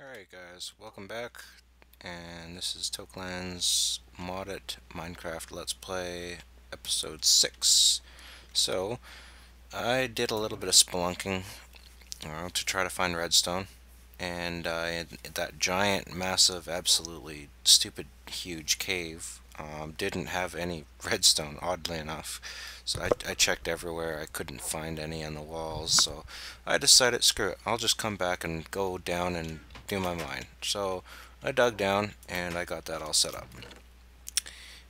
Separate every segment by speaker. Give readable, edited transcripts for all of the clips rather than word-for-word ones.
Speaker 1: Alright guys, welcome back, and this is Tokeland's Modded Minecraft Let's Play episode 6. So, I did a little bit of spelunking to try to find redstone, and that giant, massive, absolutely stupid, huge cave didn't have any redstone, oddly enough. So I checked everywhere, I couldn't find any on the walls, so I decided, screw it, I'll just come back and go down and do my mine. So I dug down and I got that all set up.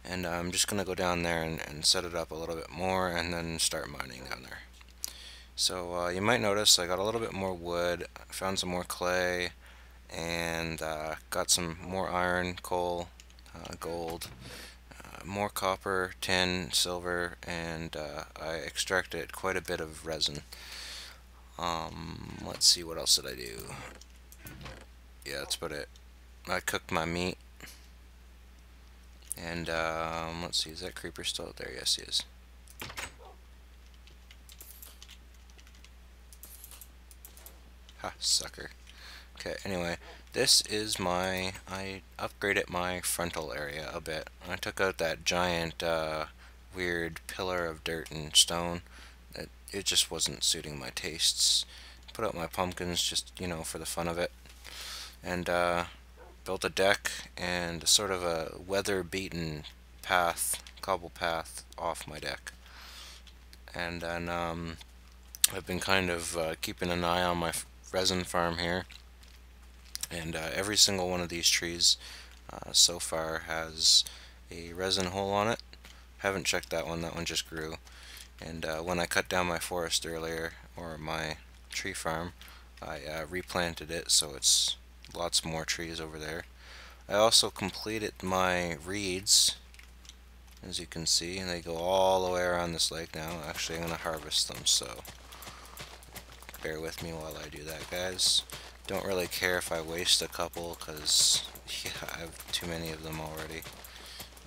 Speaker 1: And I'm just going to go down there and set it up a little bit more and then start mining down there. So you might notice I got a little bit more wood, found some more clay, and got some more iron, coal, gold, more copper, tin, silver, and I extracted quite a bit of resin. Let's see, what else did I do? Yeah, that's about it. I cooked my meat, and let's see, is that creeper still out there? Yes, he is. Ha, sucker. Okay, anyway, this is I upgraded my frontal area a bit. I took out that giant, weird pillar of dirt and stone. It just wasn't suiting my tastes. Put out my pumpkins just, for the fun of it. And, built a deck and sort of a weather-beaten path, cobble path off my deck. And then, I've been kind of keeping an eye on my resin farm here. And every single one of these trees so far has a resin hole on it. Haven't checked that one just grew. And when I cut down my forest earlier, or my tree farm, I replanted it, so it's lots more trees over there. I also completed my reeds, as you can see, and they go all the way around this lake now. Actually, I'm going to harvest them, so bear with me while I do that, guys. Don't really care if I waste a couple, because yeah, I have too many of them already.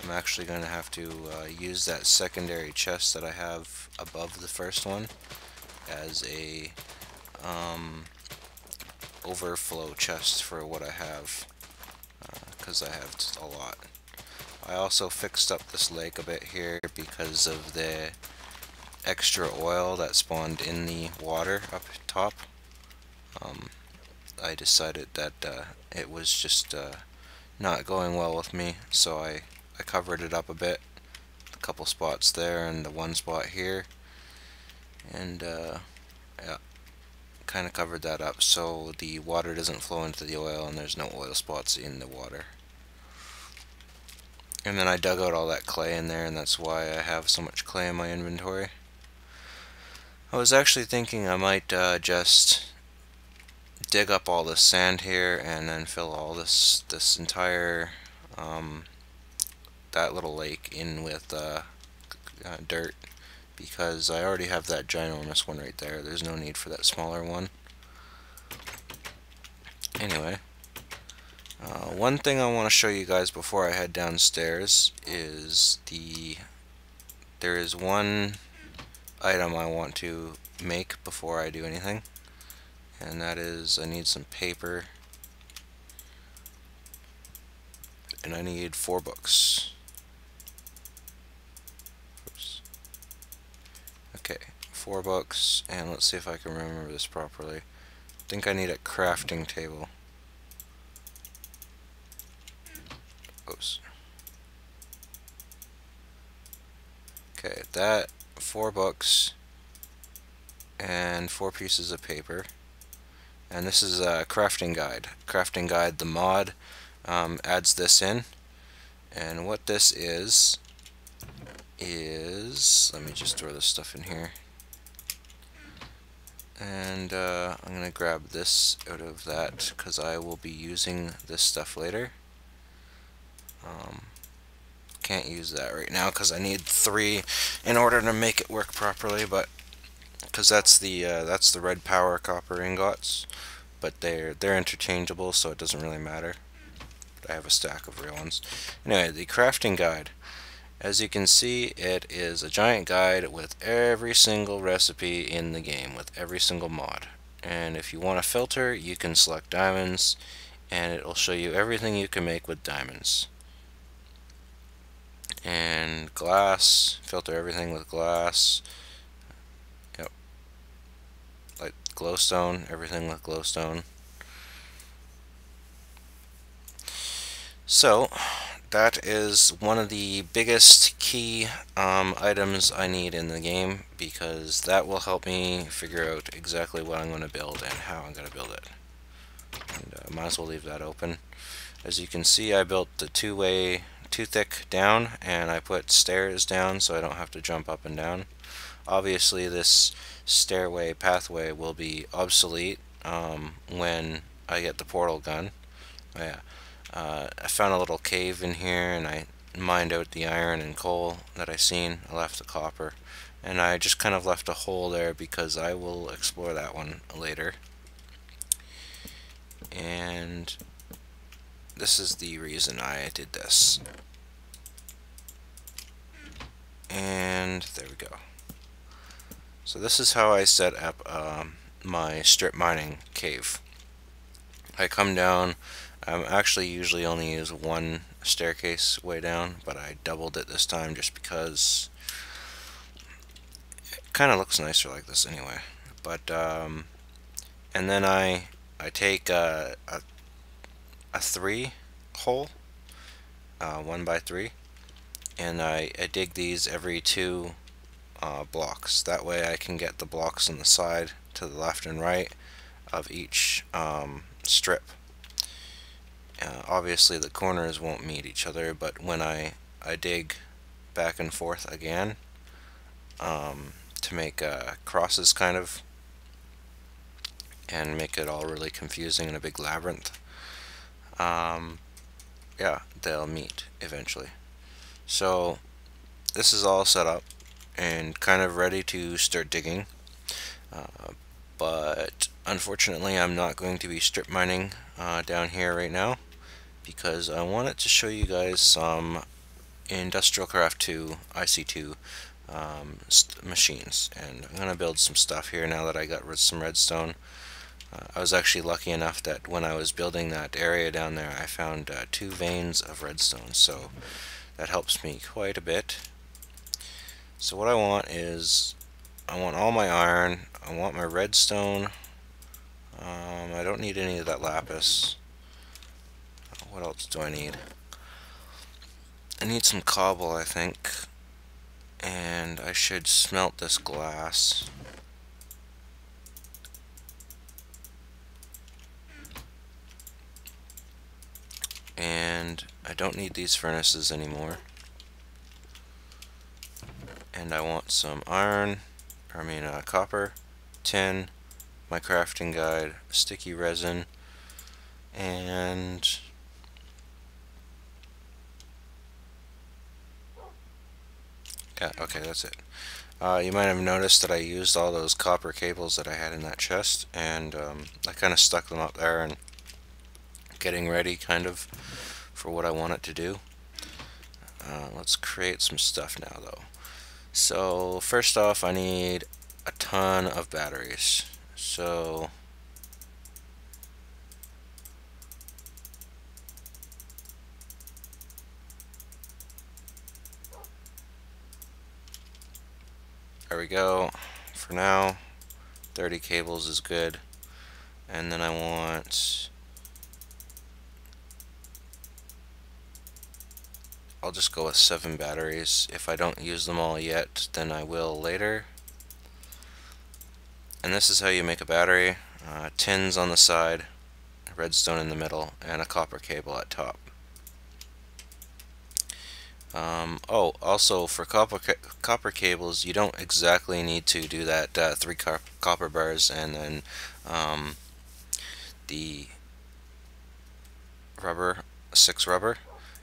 Speaker 1: I'm actually going to have to use that secondary chest that I have above the first one as a overflow chest for what I have, because I have a lot. I also fixed up this lake a bit here because of the extra oil that spawned in the water up top. I decided that it was just not going well with me, so I covered it up a bit, a couple spots there and the one spot here, and yeah, kind of covered that up so the water doesn't flow into the oil and there's no oil spots in the water. And then I dug out all that clay in there, and that's why I have so much clay in my inventory. I was actually thinking I might just dig up all this sand here and then fill all this entire that little lake in with dirt, because I already have that ginormous one right there. There's no need for that smaller one. Anyway, one thing I want to show you guys before I head downstairs is there is one item I want to make before I do anything, and that is I need some paper, and I need 4 books. Oops. Okay, 4 books, and let's see if I can remember this properly. I think I need a crafting table. Oops. Okay, that 4 books and 4 pieces of paper. And this is a crafting guide. Crafting guide, the mod adds this in. And what this is let me just throw this stuff in here. And I'm going to grab this out of that because I will be using this stuff later. Can't use that right now because I need 3 in order to make it work properly, but because that's the red power copper ingots, but they're interchangeable, so it doesn't really matter. But I have a stack of real ones. Anyway, the crafting guide. As you can see, it is a giant guide with every single recipe in the game, with every single mod. And if you want a filter, you can select diamonds. and it will show you everything you can make with diamonds. And glass, filter everything with glass. Yep, like glowstone, everything with glowstone. So that is one of the biggest key items I need in the game, because that will help me figure out exactly what I'm going to build and how I'm going to build it. And might as well leave that open. As you can see, I built the two-way, two-thick down, and I put stairs down so I don't have to jump up and down. Obviously this stairway pathway will be obsolete when I get the portal gun. Oh, yeah. I found a little cave in here, and I mined out the iron and coal that I seen. I left the copper, and I just kind of left a hole there because I will explore that one later. And this is the reason I did this. And there we go. So this is how I set up my strip mining cave. I come down. I actually usually only use one staircase way down, but I doubled it this time just because it kind of looks nicer like this anyway. But and then I take a 3 hole, 1 by 3, and I dig these every 2 blocks. That way I can get the blocks on the side to the left and right of each strip. Obviously the corners won't meet each other, but when I dig back and forth again to make crosses kind of, and make it all really confusing in a big labyrinth, yeah, they'll meet eventually. So this is all set up and kind of ready to start digging, but unfortunately I'm not going to be strip mining down here right now, because I wanted to show you guys some Industrial Craft 2 IC2 machines, and I'm going to build some stuff here now that I got some redstone. I was actually lucky enough that when I was building that area down there I found 2 veins of redstone, so that helps me quite a bit. So what I want is, I want all my iron, I want my redstone, I don't need any of that lapis. What else do I need? I need some cobble, I think, and I should smelt this glass. And I don't need these furnaces anymore. And I want some iron, copper, tin, my crafting guide, sticky resin, and yeah, okay, that's it. You might have noticed that I used all those copper cables that I had in that chest, and I kind of stuck them up there and getting ready kind of for what I want it to do. Let's create some stuff now though. So first off, I need a ton of batteries. So there we go. For now, 30 cables is good. And then I want, I'll just go with 7 batteries. If I don't use them all yet, then I will later. And this is how you make a battery. Tins on the side, redstone in the middle, and a copper cable at top. Oh, also for copper cables, you don't exactly need to do that 3 copper bars and then the rubber, 6 rubber.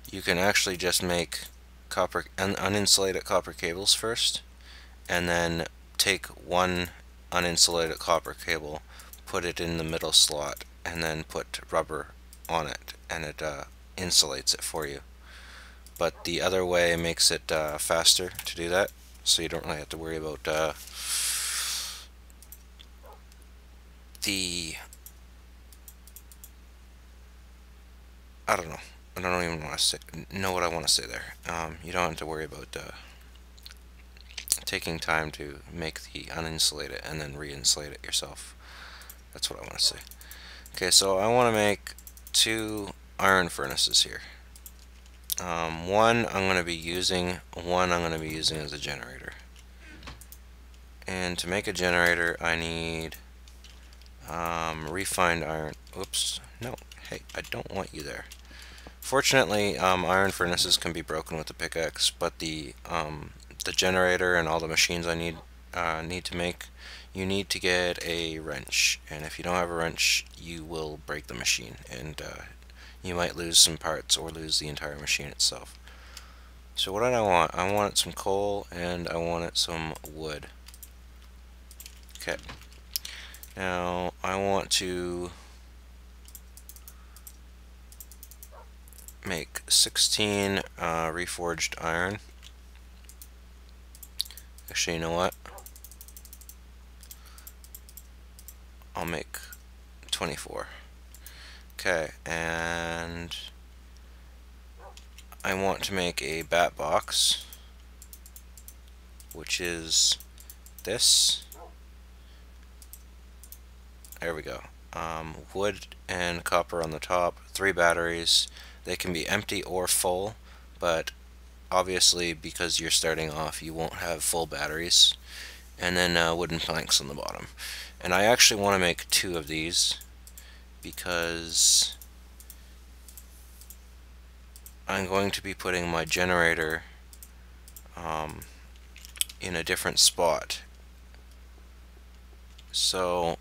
Speaker 1: You can actually just make copper uninsulated copper cables first, and then take 1 uninsulated copper cable, put it in the middle slot, and then put rubber on it, and it insulates it for you. But the other way makes it faster to do that, so you don't really have to worry about the I don't know. I don't even want to know what I want to say there. You don't have to worry about taking time to make the uninsulate it and then re-insulate it yourself. That's what I want to say. Okay, so I want to make 2 iron furnaces here. One I'm going to be using, one I'm going to be using as a generator. And to make a generator, I need refined iron. Oops, no, hey, I don't want you there. Fortunately, iron furnaces can be broken with a pickaxe, but the generator and all the machines I need to make, you need to get a wrench. And if you don't have a wrench, you will break the machine, and you might lose some parts or lose the entire machine itself. So what did I want? I wanted some coal and I wanted some wood. Okay. Now I want to make 16 reforged iron. Actually, you know what? I'll make 24. Okay, and I want to make a bat box, which is this. There we go. Wood and copper on the top, 3 batteries. They can be empty or full, but obviously because you're starting off you won't have full batteries. And then wooden planks on the bottom. And I actually want to make 2 of these because I'm going to be putting my generator in a different spot. So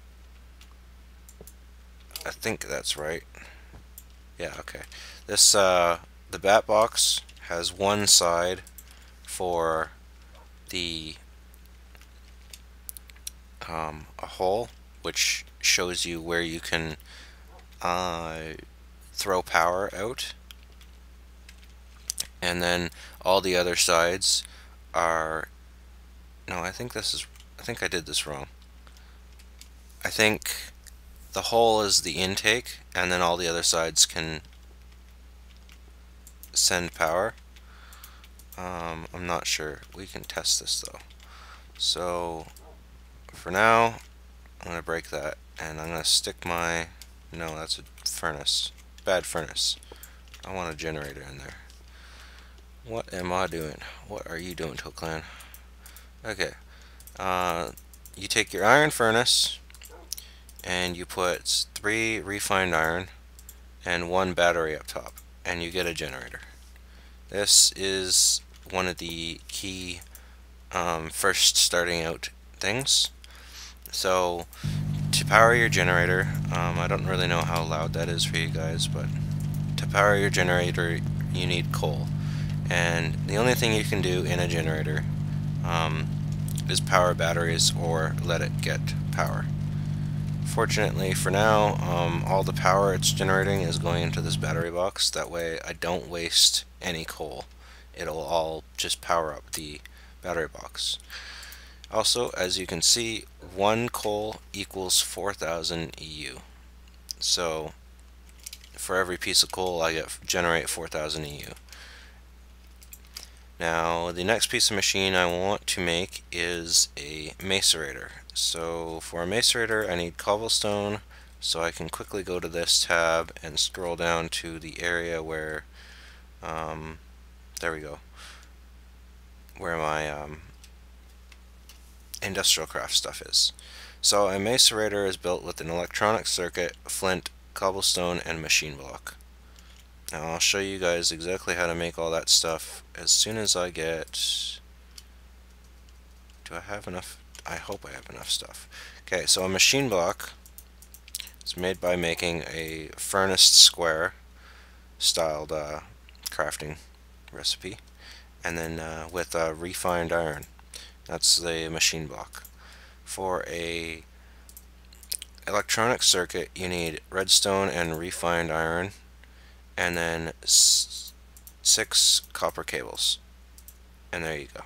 Speaker 1: I think that's right. Yeah, okay. This the bat box has one side for the a hole, which shows you where you can throw power out, and then all the other sides are, no, I think I did this wrong. I think the hole is the intake, and then all the other sides can send power. I'm not sure. We can test this though. So for now, I'm going to break that, and I'm going to stick my, no, that's a furnace. Bad furnace. I want a generator in there. What am I doing? What are you doing, Clan? Okay. You take your iron furnace, and you put 3 refined iron and 1 battery up top, and you get a generator. This is one of the key first starting out things. So to power your generator, I don't really know how loud that is for you guys, but to power your generator you need coal, and the only thing you can do in a generator is power batteries or let it get power. Fortunately for now, all the power it's generating is going into this battery box. That way I don't waste any coal. It'll all just power up the battery box. Also, as you can see, 1 coal equals 4,000 EU. So for every piece of coal I generate 4,000 EU. Now the next piece of machine I want to make is a macerator. So for a macerator I need cobblestone, so I can quickly go to this tab and scroll down to the area where there we go, where my industrial craft stuff is. So a macerator is built with an electronic circuit, flint, cobblestone, and machine block. Now I'll show you guys exactly how to make all that stuff as soon as I get... Do I have enough? I hope I have enough stuff. Okay, so a machine block is made by making a furnace square styled crafting recipe, and then with refined iron. That's the machine block. For a electronic circuit you need redstone and refined iron, and then 6 copper cables, and there you go.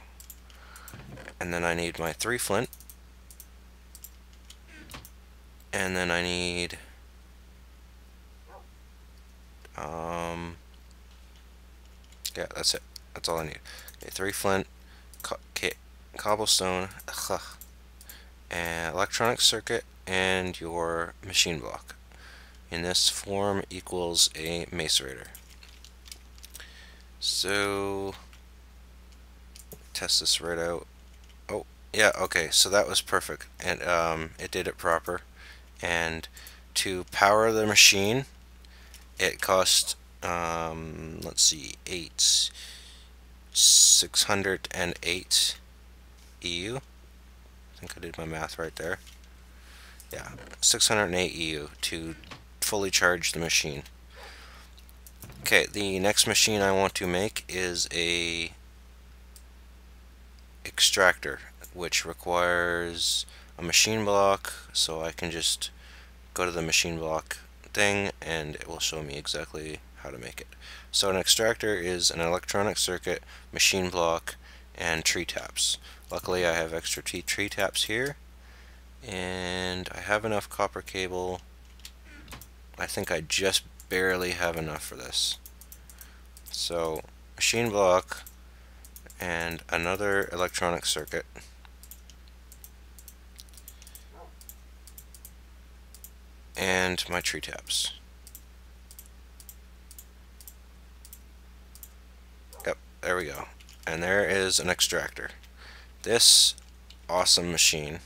Speaker 1: And then I need my 3 flint, and then I need Yeah, that's it. That's all I need. Okay, 3 flint, cobblestone, and electronic circuit, and your machine block. In this form equals a macerator. So, test this right out. Oh, yeah, okay, so that was perfect. And it did it proper. And to power the machine, it cost, let's see, 608 EU. I think I did my math right there. Yeah, 608 EU to fully charge the machine. Okay, the next machine I want to make is a extractor, which requires a machine block, so I can just go to the machine block thing and it will show me exactly how to make it. So an extractor is an electronic circuit, machine block, and tree taps. Luckily I have extra tree taps here, and I have enough copper cable. I think I just barely have enough for this. So machine block and another electronic circuit. And my tree taps. Yep, there we go. And there is an extractor. This awesome machine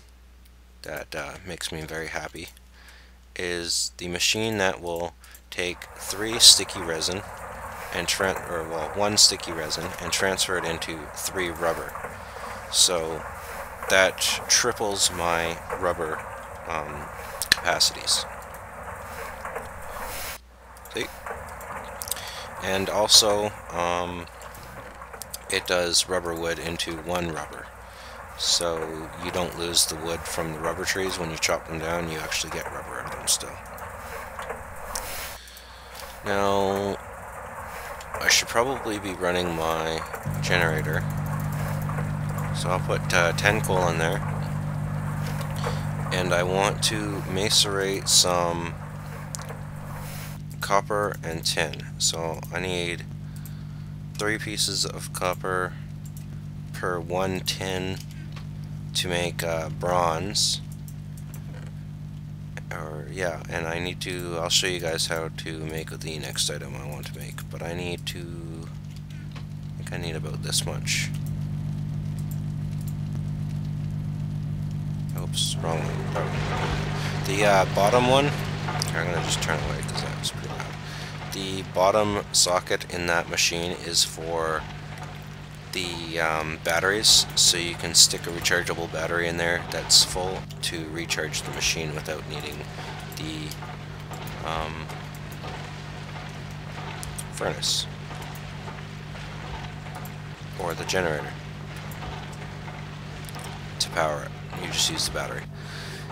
Speaker 1: that makes me very happy is the machine that will take 3 sticky resin and one sticky resin and transfer it into 3 rubber. So that triples my rubber capacities. See? And also it does rubber wood into 1 rubber. So you don't lose the wood from the rubber trees. When you chop them down, you actually get rubber out of them still. Now, I should probably be running my generator. So I'll put 10 coal in there. And I want to macerate some copper and tin. So I need 3 pieces of copper per 1 tin to make bronze. And I'll show you guys how to make the next item I want to make, but I think I need about this much. Oops, wrong one. Oh. The bottom one, I'm gonna just turn away because that was pretty loud. The bottom socket in that machine is for the batteries, so you can stick a rechargeable battery in there that's full to recharge the machine without needing the furnace or the generator to power it. You just use the battery.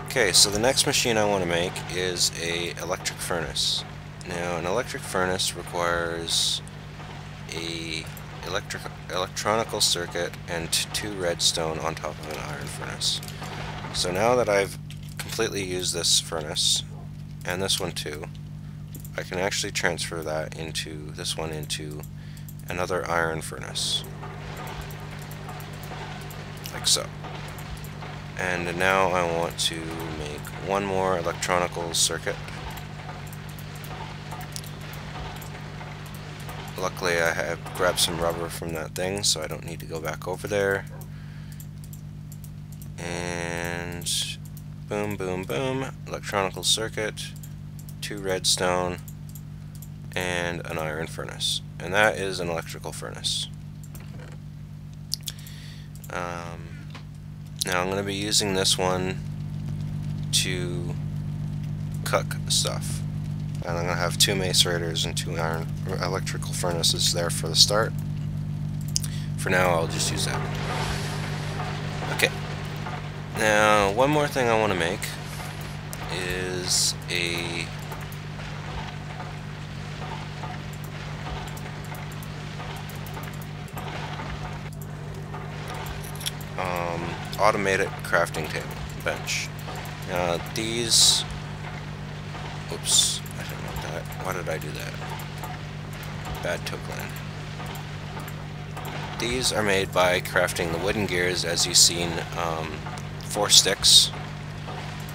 Speaker 1: Okay, so the next machine I want to make is a electric furnace. Now, an electric furnace requires a electronical circuit and 2 redstone on top of an iron furnace. So now that I've completely used this furnace, and this one too, I can actually transfer that into this one into another iron furnace. Like so. And now I want to make 1 more electronical circuit. Luckily I have grabbed some rubber from that thing, so I don't need to go back over there. And boom, boom, boom, electronical circuit, 2 redstone, and an iron furnace. And that is an electrical furnace. Now I'm going to be using this one to cook stuff. And I'm going to have 2 macerators and 2 iron electrical furnaces there for the start. For now, I'll just use that. Okay. Now, one more thing I want to make is a automated crafting table bench. These. Oops. I didn't want that. Why did I do that? bad Tookland. These are made by crafting the wooden gears, as you've seen, 4 sticks,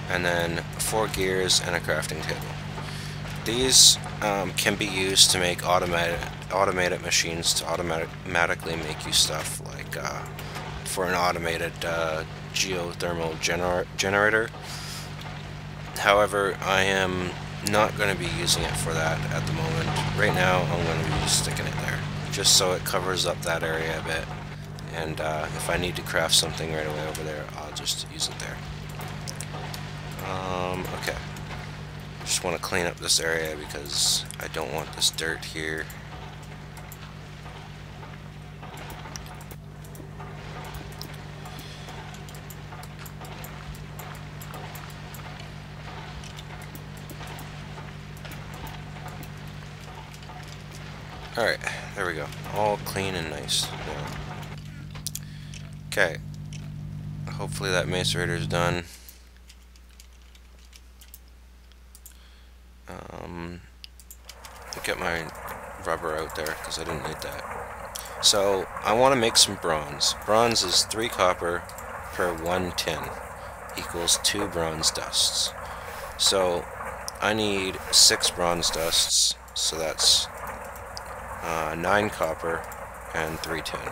Speaker 1: and then 4 gears and a crafting table. These can be used to make automated machines to automatically make you stuff, like for an automated geothermal generator. However, I am not going to be using it for that at the moment. Right now, I'm going to be sticking it there, just so it covers up that area a bit. And if I need to craft something right away over there, I'll just use it there. Okay. Just want to clean up this area because I don't want this dirt here. Alright, there we go. All clean and nice now. Okay. Hopefully that macerator's done. Get my rubber out there because I didn't need that. So I want to make some bronze. Bronze is 3 copper per 1 tin equals 2 bronze dusts. So I need 6 bronze dusts, so that's 9 copper and 3 tin.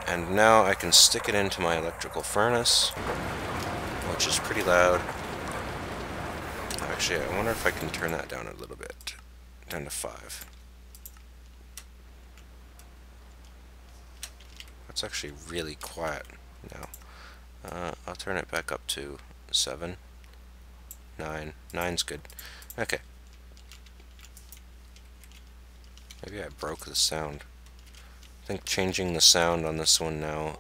Speaker 1: And now I can stick it into my electrical furnace, which is pretty loud. Actually, I wonder if I can turn that down a little bit, down to 5. That's actually really quiet now. I'll turn it back up to 7, 9. 9's good. Okay. Maybe I broke the sound. I think changing the sound on this one now,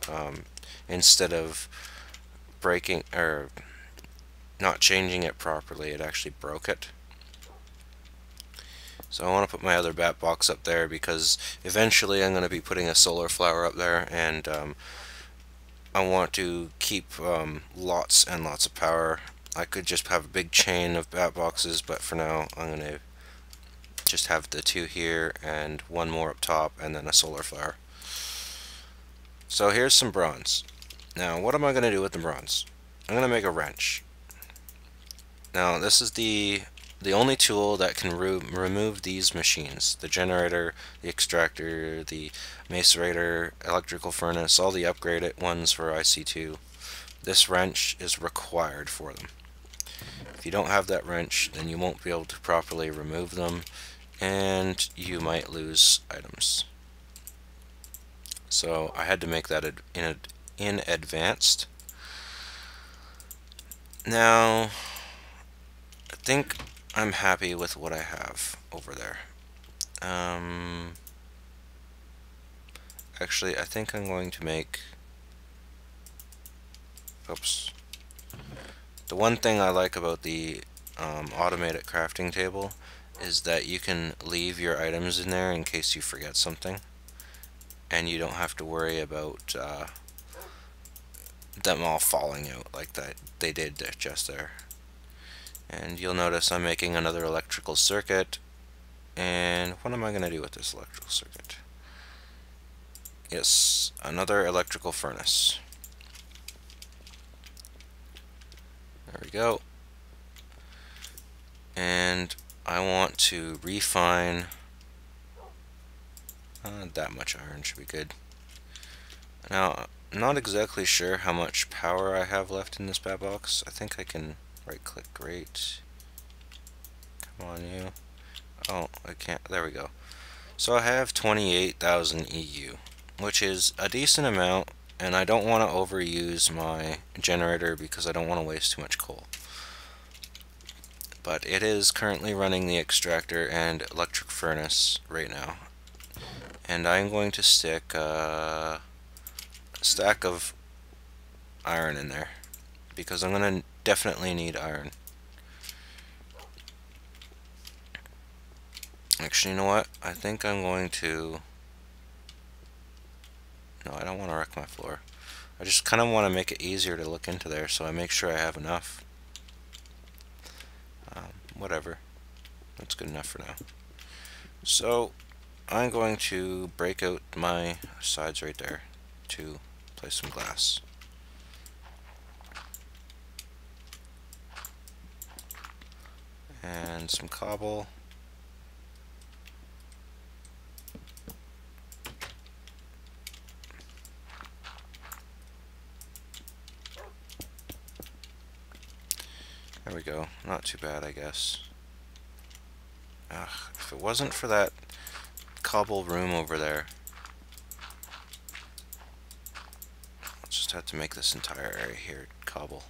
Speaker 1: instead of breaking or not changing it properly, it actually broke it. So I want to put my other bat box up there because eventually I'm going to be putting a solar flower up there, and I want to keep lots and lots of power. I could just have a big chain of bat boxes, but for now I'm going to just have the 2 here and 1 more up top and then a solar flower. So here's some bronze. Now what am I going to do with the bronze? I'm going to make a wrench. Now this is the only tool that can remove these machines. The generator, the extractor, the macerator, electrical furnace, all the upgraded ones for IC2. This wrench is required for them. If you don't have that wrench, then you won't be able to properly remove them, and you might lose items. So I had to make that in advanced. Now I think I'm happy with what I have over there. Actually, I think I'm going to make... Oops. The one thing I like about the automated crafting table is that you can leave your items in there in case you forget something, and you don't have to worry about them all falling out like that they did just there. And you'll notice I'm making another electrical circuit. And what am I going to do with this electrical circuit? Yes, another electrical furnace. There we go. And I want to refine that much iron should be good. Now, I'm not exactly sure how much power I have left in this bat box. I think I can right click, great. Come on, you. Oh, I can't. There we go. So I have 28,000 EU, which is a decent amount, and I don't want to overuse my generator because I don't want to waste too much coal. But it is currently running the extractor and electric furnace right now. And I'm going to stick a stack of iron in there because I'm going to definitely need iron. Actually, you know what? I think I'm going to... No, I don't want to wreck my floor. I just kind of want to make it easier to look into there, so I make sure I have enough. Whatever. That's good enough for now. So I'm going to break out my sides right there to place some glass. And some cobble. There we go. Not too bad, I guess. Ugh, if it wasn't for that cobble room over there, I'll just have to make this entire area here cobble.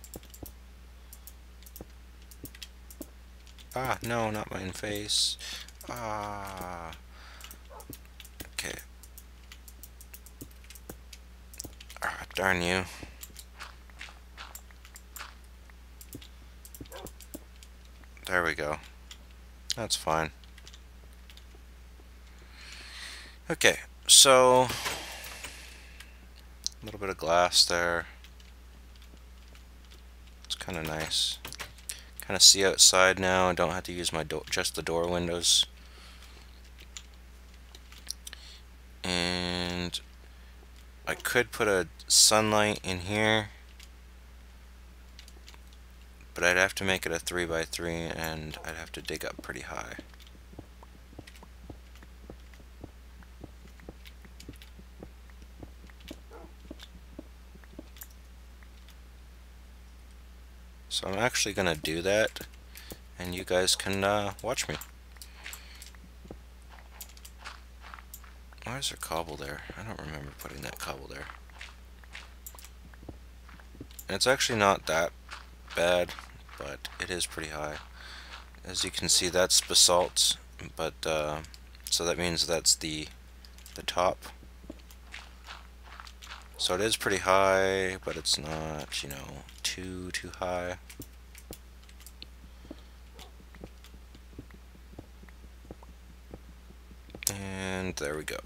Speaker 1: Ah, no, not my face. Ah. Okay. Ah, darn you. There we go. That's fine. Okay, so a little bit of glass there. It's kind of nice. Kind of see outside now. I don't have to use my just the door windows. And I could put a sunlight in here, but I'd have to make it a 3x3 and I'd have to dig up pretty high. So I'm actually gonna do that, and you guys can watch me. Why is there cobble there? I don't remember putting that cobble there. And it's actually not that bad, but it is pretty high. As you can see, that's basalt, but so that means that's the top. So it is pretty high, but it's not, you know, too high. And there we go.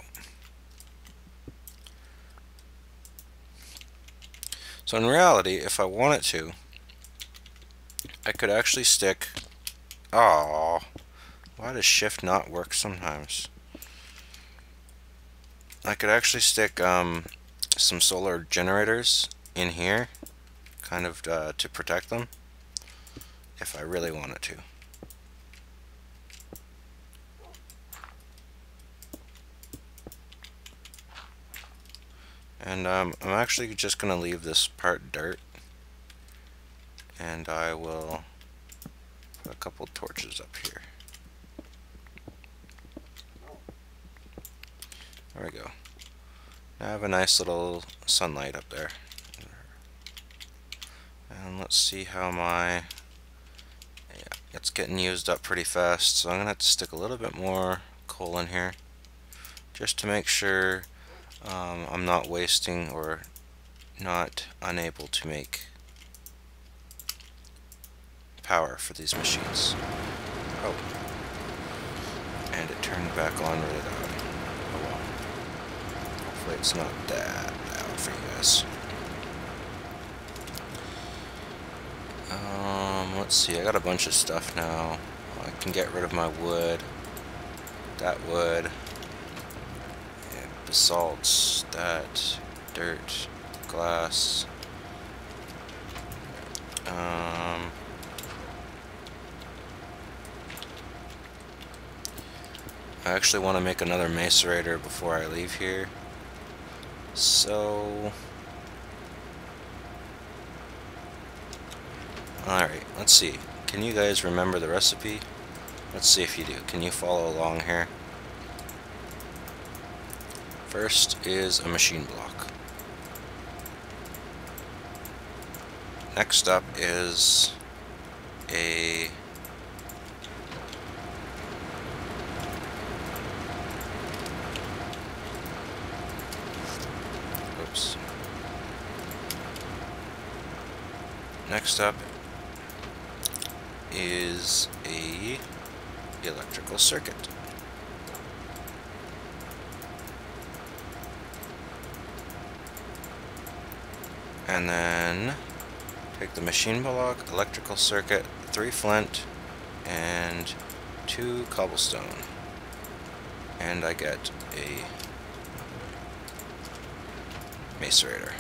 Speaker 1: So in reality, if I wanted to, I could actually stick... Aww, why does shift not work sometimes? I could actually stick some solar generators in here, kind of to protect them, if I really wanted to. And I'm actually just going to leave this part dirt, and I will put a couple torches up here. There we go. Now I have a nice little sunlight up there. And let's see how my... Yeah, it's getting used up pretty fast, so I'm going to have to stick a little bit more coal in here, just to make sure I'm not wasting or not unable to make power for these machines. Oh. And it turned back on really loud. Oh well. Hopefully it's not that loud for you guys. Let's see, I got a bunch of stuff now. I can get rid of my wood. That wood. Basalts, that, dirt, glass. I actually want to make another macerator before I leave here. So... Alright, let's see. Can you guys remember the recipe? Let's see if you do. Can you follow along here? First is a machine block. Next up is a oops. Next up is a electrical circuit. And then take the machine block, electrical circuit, 3 flint, and 2 cobblestone. and I get a macerator.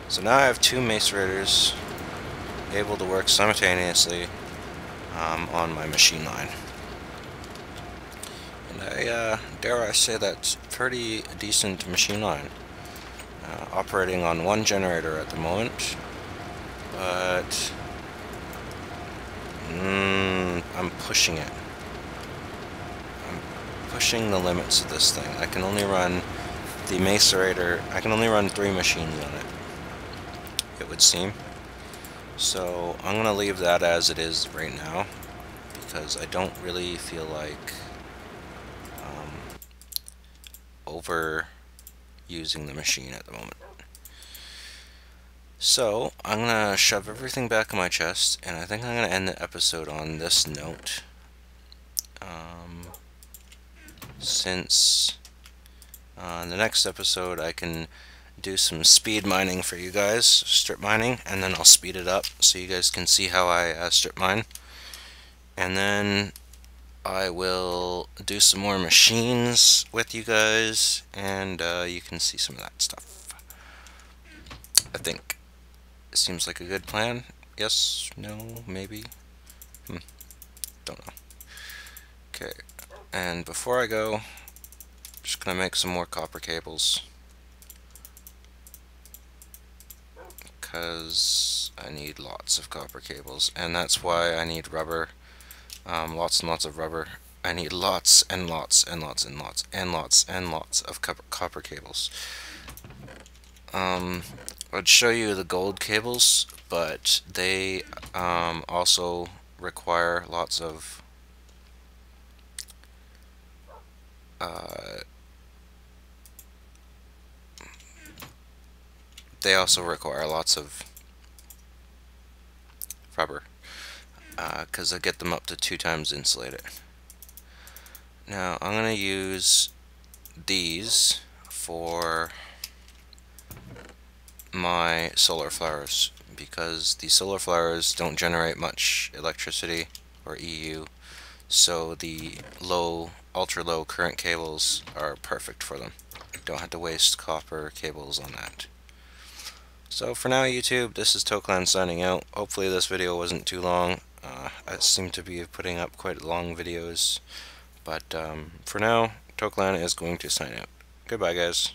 Speaker 1: So now I have two macerators able to work simultaneously on my machine line. And dare I say that's pretty decent machine line. Operating on one generator at the moment, but I'm pushing it. I'm pushing the limits of this thing. I can only run the macerator, I can only run 3 machines on it, it would seem. So I'm going to leave that as it is right now, because I don't really feel like overusing the machine at the moment. So I'm going to shove everything back in my chest, and I think I'm going to end the episode on this note. Since in the next episode I can do some speed mining for you guys, strip mining, and then I'll speed it up so you guys can see how I strip mine. And then I will do some more machines with you guys, and you can see some of that stuff. I think it seems like a good plan. Yes, no, maybe? Don't know. Okay, and before I go, I'm just gonna make some more copper cables, because I need lots of copper cables, and that's why I need rubber. Lots and lots of rubber. I need lots and lots and lots and lots and lots and lots of copper cables. I'd show you the gold cables, but they also require lots of rubber, because I get them up to 2 times insulated. Now I'm going to use these for my solar flowers, because the solar flowers don't generate much electricity or EU, so the ultra low current cables are perfect for them. Don't have to waste copper cables on that. So for now, YouTube, this is Toklan signing out. Hopefully this video wasn't too long. I seem to be putting up quite long videos, but for now, Toklan is going to sign out. Goodbye, guys.